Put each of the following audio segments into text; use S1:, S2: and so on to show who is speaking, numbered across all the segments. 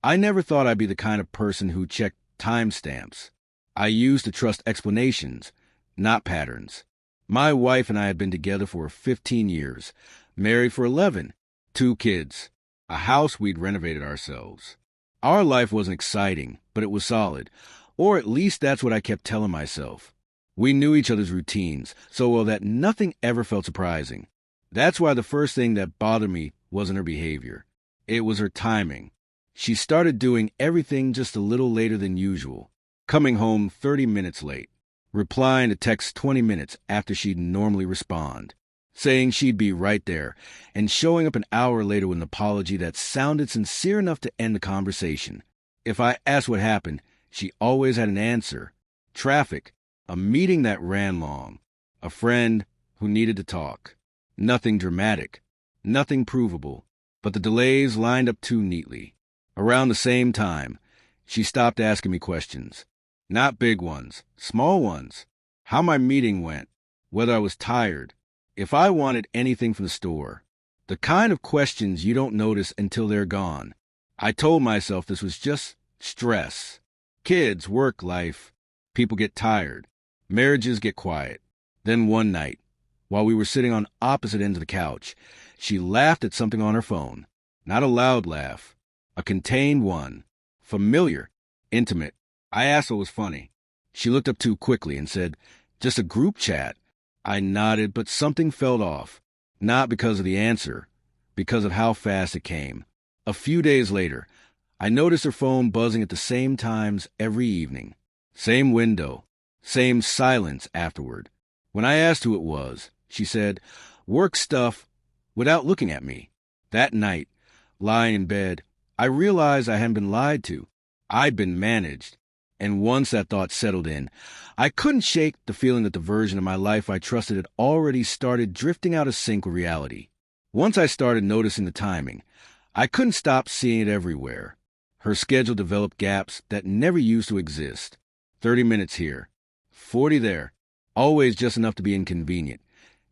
S1: I never thought I'd be the kind of person who checked timestamps. I used to trust explanations, not patterns. My wife and I had been together for 15 years, married for 11, 2 kids, a house we'd renovated ourselves. Our life wasn't exciting, but it was solid, or at least that's what I kept telling myself. We knew each other's routines so well that nothing ever felt surprising. That's why the first thing that bothered me wasn't her behavior. It was her timing. She started doing everything just a little later than usual, coming home 30 minutes late, replying to texts 20 minutes after she'd normally respond, saying she'd be right there, and showing up an hour later with an apology that sounded sincere enough to end the conversation. If I asked what happened, she always had an answer. Traffic, a meeting that ran long, a friend who needed to talk. Nothing dramatic, nothing provable, but the delays lined up too neatly. Around the same time, she stopped asking me questions. Not big ones, small ones. How my meeting went, whether I was tired, if I wanted anything from the store. The kind of questions you don't notice until they're gone. I told myself this was just stress. Kids, work, life. People get tired. Marriages get quiet. Then one night, while we were sitting on opposite ends of the couch, she laughed at something on her phone. Not a loud laugh. A contained one. Familiar. Intimate. I asked what was funny. She looked up too quickly and said, "Just a group chat." I nodded, but something felt off. Not because of the answer, because of how fast it came. A few days later, I noticed her phone buzzing at the same times every evening. Same window. Same silence afterward. When I asked who it was, she said, "Work stuff," without looking at me. That night, lying in bed, I realized I hadn't been lied to. I'd been managed. And once that thought settled in, I couldn't shake the feeling that the version of my life I trusted had already started drifting out of sync with reality. Once I started noticing the timing, I couldn't stop seeing it everywhere. Her schedule developed gaps that never used to exist. 30 minutes here, 40 there, always just enough to be inconvenient,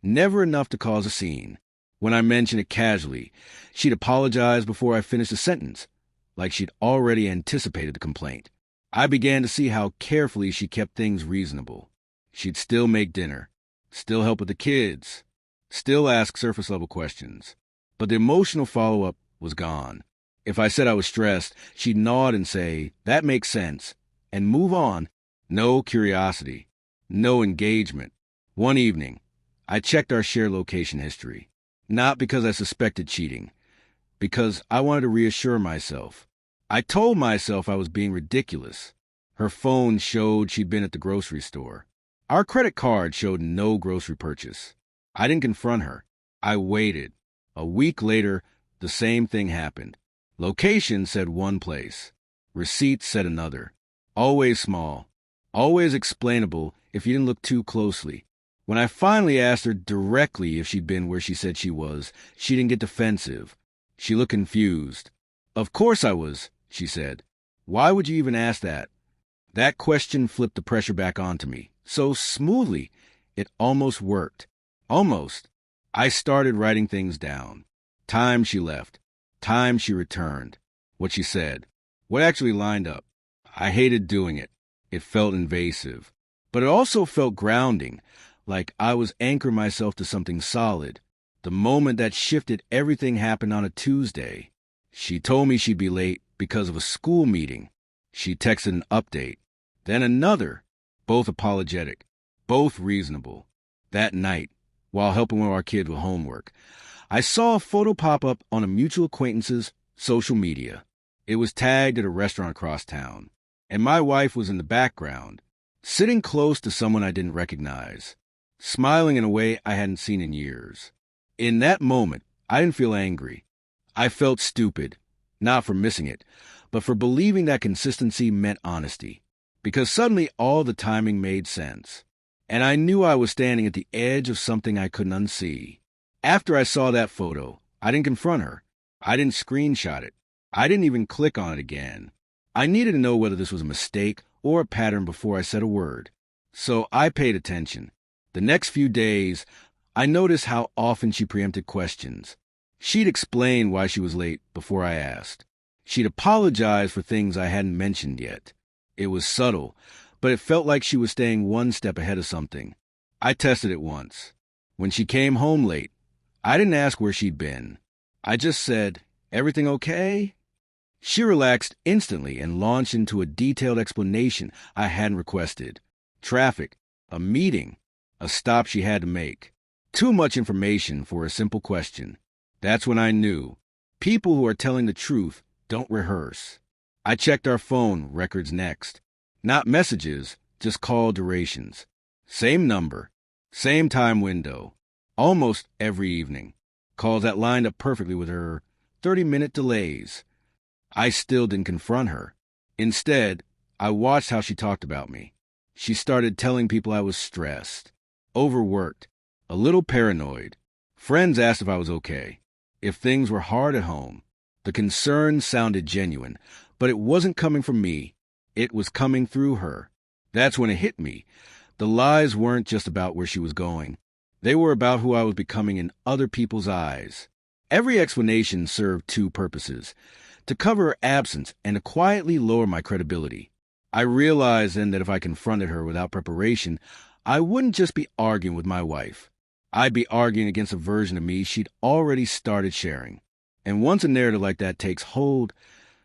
S1: never enough to cause a scene. When I mentioned it casually, she'd apologize before I finished a sentence, like she'd already anticipated the complaint. I began to see how carefully she kept things reasonable. She'd still make dinner, still help with the kids, still ask surface-level questions. But the emotional follow-up was gone. If I said I was stressed, she'd nod and say, "That makes sense," and move on. No curiosity, no engagement. One evening, I checked our shared location history. Not because I suspected cheating, because I wanted to reassure myself. I told myself I was being ridiculous. Her phone showed she'd been at the grocery store. Our credit card showed no grocery purchase. I didn't confront her. I waited. A week later, the same thing happened. Location said one place. Receipts said another. Always small. Always explainable if you didn't look too closely. When I finally asked her directly if she'd been where she said she was, she didn't get defensive. She looked confused. "Of course I was," she said. "Why would you even ask that?" That question flipped the pressure back onto me. So smoothly, it almost worked. Almost. I started writing things down. Time she left. Time she returned. What she said. What actually lined up. I hated doing it. It felt invasive. But it also felt grounding, like I was anchoring myself to something solid. The moment that shifted everything happened on a Tuesday. She told me she'd be late because of a school meeting. She texted an update. Then another. Both apologetic. Both reasonable. That night, while helping one of our kids with homework, I saw a photo pop up on a mutual acquaintance's social media. It was tagged at a restaurant across town, and my wife was in the background, sitting close to someone I didn't recognize, smiling in a way I hadn't seen in years. In that moment, I didn't feel angry. I felt stupid, not for missing it, but for believing that consistency meant honesty, because suddenly all the timing made sense. And I knew I was standing at the edge of something I couldn't unsee. After I saw that photo, I didn't confront her. I didn't screenshot it. I didn't even click on it again. I needed to know whether this was a mistake or a pattern before I said a word. So I paid attention. The next few days, I noticed how often she preempted questions. She'd explain why she was late before I asked. She'd apologized for things I hadn't mentioned yet. It was subtle, but it felt like she was staying one step ahead of something. I tested it once. When she came home late, I didn't ask where she'd been. I just said, "Everything okay?" She relaxed instantly and launched into a detailed explanation I hadn't requested. Traffic, a meeting, a stop she had to make. Too much information for a simple question. That's when I knew. People who are telling the truth don't rehearse. I checked our phone records next. Not messages, just call durations. Same number, same time window. Almost every evening. Calls that lined up perfectly with her 30-minute delays. I still didn't confront her. Instead, I watched how she talked about me. She started telling people I was stressed, overworked, a little paranoid. Friends asked if I was okay, if things were hard at home. The concern sounded genuine, but it wasn't coming from me. It was coming through her. That's when it hit me. The lies weren't just about where she was going. They were about who I was becoming in other people's eyes. Every explanation served two purposes: to cover her absence and to quietly lower my credibility. I realized then that if I confronted her without preparation, I wouldn't just be arguing with my wife. I'd be arguing against a version of me she'd already started sharing. And once a narrative like that takes hold,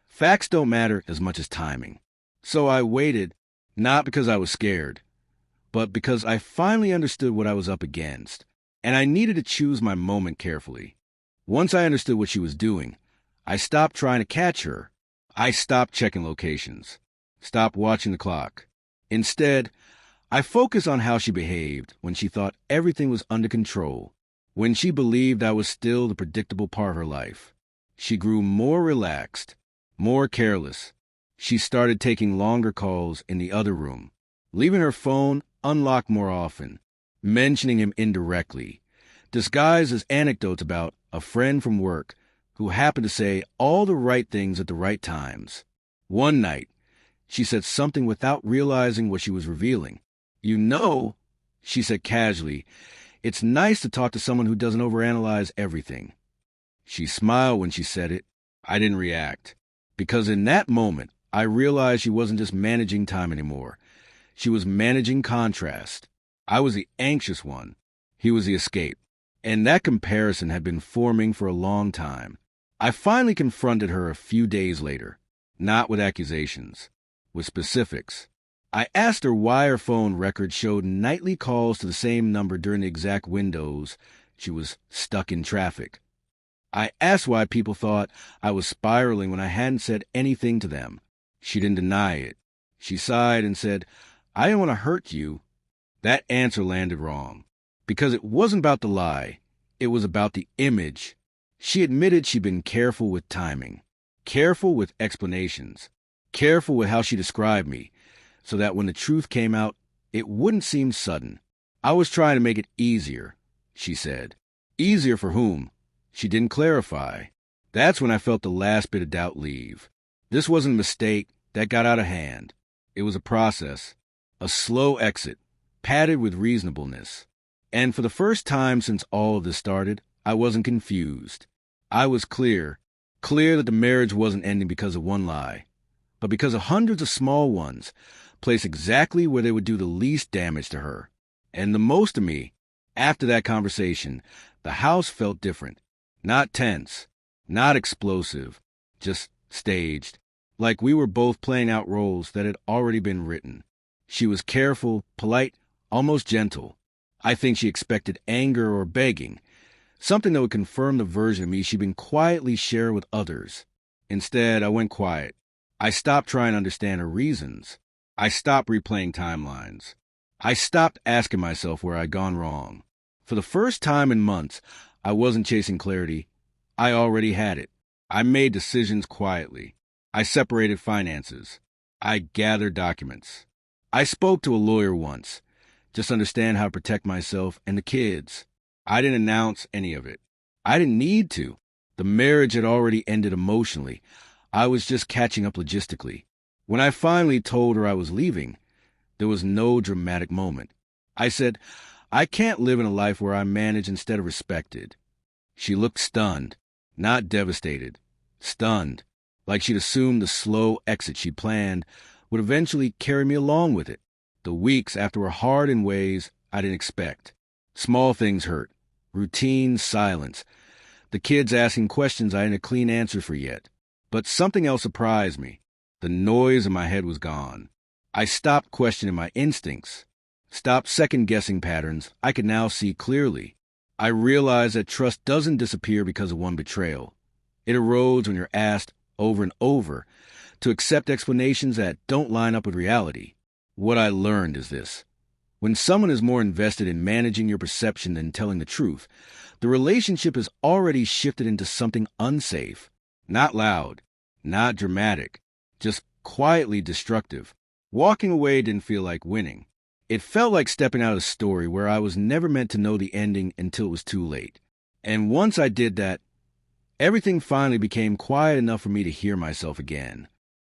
S1: facts don't matter as much as timing. So I waited, not because I was scared, but because I finally understood what I was up against, and I needed to choose my moment carefully. Once I understood what she was doing, I stopped trying to catch her. I stopped checking locations, stopped watching the clock. Instead, I focused on how she behaved when she thought everything was under control, when she believed I was still the predictable part of her life. She grew more relaxed, more careless. She started taking longer calls in the other room, leaving her phone unlocked more often, mentioning him indirectly, disguised as anecdotes about a friend from work who happened to say all the right things at the right times. One night, she said something without realizing what she was revealing. "You know," she said casually, "it's nice to talk to someone who doesn't overanalyze everything." She smiled when she said it. I didn't react, because in that moment, I realized she wasn't just managing time anymore. She was managing contrast. I was the anxious one. He was the escape. And that comparison had been forming for a long time. I finally confronted her a few days later, not with accusations, with specifics. I asked her why her phone record showed nightly calls to the same number during the exact windows she was stuck in traffic. I asked why people thought I was spiraling when I hadn't said anything to them. She didn't deny it. She sighed and said, "I didn't want to hurt you." That answer landed wrong, because it wasn't about the lie. It was about the image. She admitted she'd been careful with timing, careful with explanations, careful with how she described me, so that when the truth came out, it wouldn't seem sudden. "I was trying to make it easier," she said. Easier for whom? She didn't clarify. That's when I felt the last bit of doubt leave. This wasn't a mistake that got out of hand. It was a process, a slow exit, padded with reasonableness. And for the first time since all of this started, I wasn't confused. I was clear that the marriage wasn't ending because of one lie, but because of hundreds of small ones, placed exactly where they would do the least damage to her. And the most to me, after that conversation, the house felt different. Not tense, not explosive, just staged, like we were both playing out roles that had already been written. She was careful, polite, almost gentle. I think she expected anger or begging, something that would confirm the version of me she'd been quietly sharing with others. Instead, I went quiet. I stopped trying to understand her reasons. I stopped replaying timelines. I stopped asking myself where I'd gone wrong. For the first time in months, I wasn't chasing clarity. I already had it. I made decisions quietly. I separated finances. I gathered documents. I spoke to a lawyer once, just to understand how to protect myself and the kids. I didn't announce any of it. I didn't need to. The marriage had already ended emotionally. I was just catching up logistically. When I finally told her I was leaving, there was no dramatic moment. I said, "I can't live in a life where I manage instead of respected." She looked stunned, not devastated, stunned, like she'd assumed the slow exit she'd planned would eventually carry me along with it. The weeks after were hard in ways I didn't expect. Small things hurt. Routine silence. The kids asking questions I hadn't a clean answer for yet. But something else surprised me. The noise in my head was gone. I stopped questioning my instincts. Stopped second-guessing patterns I could now see clearly. I realized that trust doesn't disappear because of one betrayal. It erodes when you're asked over and over to accept explanations that don't line up with reality. What I learned is this. When someone is more invested in managing your perception than telling the truth, the relationship has already shifted into something unsafe. Not loud, not dramatic, just quietly destructive. Walking away didn't feel like winning. It felt like stepping out of a story where I was never meant to know the ending until it was too late. And once I did that, everything finally became quiet enough for me to hear myself again.